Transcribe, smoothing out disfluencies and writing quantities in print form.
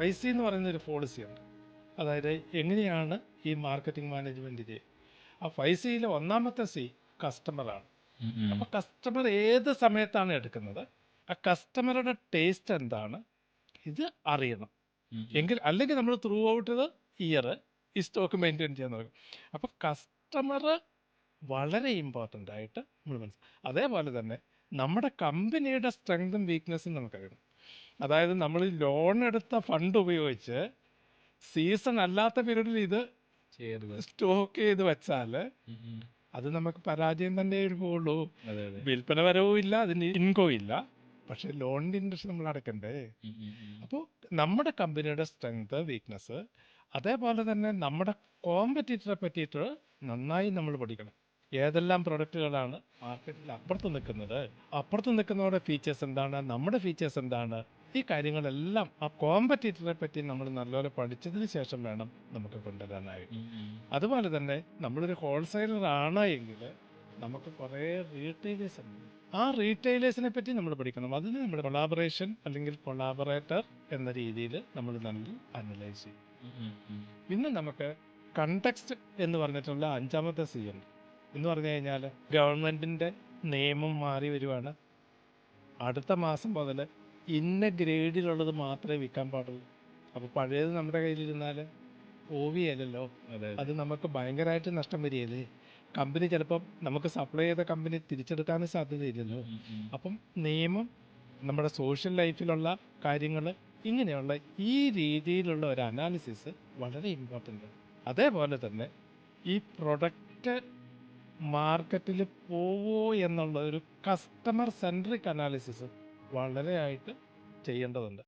5C എന്ന് പറയുന്ന ഒരു പോളിസിയുണ്ട്. അതായത് എങ്ങനെയാണ് ഈ മാർക്കറ്റിംഗ് മാനേജ്മെൻറ്റ് ചെയ്യുക. ആ 5Cയിലെ ഒന്നാമത്തെ സി കസ്റ്റമറാണ്. അപ്പോൾ കസ്റ്റമർ ഏത് സമയത്താണ് എടുക്കുന്നത്, ആ കസ്റ്റമറുടെ ടേസ്റ്റ് എന്താണ്, ഇത് അറിയണം. അല്ലെങ്കിൽ നമ്മൾ ത്രൂ ഔട്ട് ദ ഇയർ ഈ സ്റ്റോക്ക് മെയിൻറ്റെയിൻ ചെയ്യാൻ നോക്കും. അപ്പോൾ കസ്റ്റമർ വളരെ ഇമ്പോർട്ടൻ്റ് ആയിട്ട് നമ്മൾ മനസ്സിലാക്കും. അതേപോലെ തന്നെ നമ്മുടെ കമ്പനിയുടെ സ്ട്രെങ്തും വീക്ക്നെസ്സും നമുക്കറിയണം. അതായത് നമ്മൾ ലോൺ എടുത്ത ഫണ്ട് ഉപയോഗിച്ച് സീസൺ അല്ലാത്ത പീരീഡിൽ ഇത് സ്റ്റോക്ക് ചെയ്ത് വെച്ചാൽ അത് നമുക്ക് പരാജയം തന്നെ പോവുള്ളൂ. വിൽപ്പന വരവും ഇല്ല, അതിന് ഇൻകോ ഇല്ല, പക്ഷേ ലോണിൻ്റെ ഇൻട്രസ്റ്റ് നമ്മൾ അടക്കണ്ടേ. അപ്പോൾ നമ്മുടെ കമ്പനിയുടെ സ്ട്രെങ്ത് വീക്ക്നെസ്, അതേപോലെ തന്നെ നമ്മുടെ കോമ്പറ്റീറ്ററെ പറ്റിയിട്ട് നന്നായി നമ്മൾ പഠിക്കണം. ഏതെല്ലാം പ്രൊഡക്റ്റുകളാണ് മാർക്കറ്റിൽ അപ്പുറത്ത് നിൽക്കുന്നവരുടെ ഫീച്ചേഴ്സ് എന്താണ്, നമ്മുടെ ഫീച്ചേഴ്സ് എന്താണ്, ഈ കാര്യങ്ങളെല്ലാം ആ കോമ്പറ്റീറ്ററെ പറ്റി നമ്മൾ നല്ലപോലെ പഠിച്ചതിന് ശേഷം വേണം നമുക്ക് കൊണ്ടുവരാനായിട്ട്. അതുപോലെ തന്നെ നമ്മളൊരു ഹോൾസെയിലർ ആണ് എങ്കിൽ നമുക്ക് കുറേ റീറ്റെയിലേഴ്സ് ഉണ്ട്. ആ റീറ്റെയിലേഴ്സിനെ പറ്റി നമ്മൾ പഠിക്കണം. അതിന് നമ്മുടെ കൊളാബറേഷൻ അല്ലെങ്കിൽ കൊളാബറേറ്റർ എന്ന രീതിയിൽ നമ്മൾ നല്ല അനലൈസ് ചെയ്യും. പിന്നെ നമുക്ക് കണ്ടക്സ്റ്റ് എന്ന് പറഞ്ഞിട്ടുള്ള അഞ്ചാമത്തെ സി ഉണ്ട്. എന്ന് പറഞ്ഞു കഴിഞ്ഞാൽ ഗവൺമെൻറ്റിൻ്റെ നിയമം മാറി വരുവാണ്. അടുത്ത മാസം മുതൽ ഇന്ന ഗ്രേഡിലുള്ളത് മാത്രമേ വിൽക്കാൻ പാടുള്ളൂ. അപ്പോൾ പഴയത് നമ്മുടെ കയ്യിലിരുന്നാൽ ഓവിയല്ലോ, അത് നമുക്ക് ഭയങ്കരമായിട്ട് നഷ്ടം വരികയല്ലേ. കമ്പനി ചിലപ്പം നമുക്ക് സപ്ലൈ ചെയ്ത കമ്പനി തിരിച്ചെടുക്കാനും സാധ്യതയില്ലല്ലോ. അപ്പം നിയമം, നമ്മുടെ സോഷ്യൽ ലൈഫിലുള്ള കാര്യങ്ങൾ, ഇങ്ങനെയുള്ള ഈ രീതിയിലുള്ള ഒരു അനാലിസിസ് വളരെ ഇമ്പോർട്ടൻ്റ് ആണ്. അതേപോലെ തന്നെ ഈ പ്രൊഡക്റ്റ് മാർക്കറ്റിൽ പോവോ എന്നുള്ള ഒരു കസ്റ്റമർ സെൻട്രിക് അനാലിസിസ് വളരെയായിട്ട് ചെയ്യേണ്ടതുണ്ട്.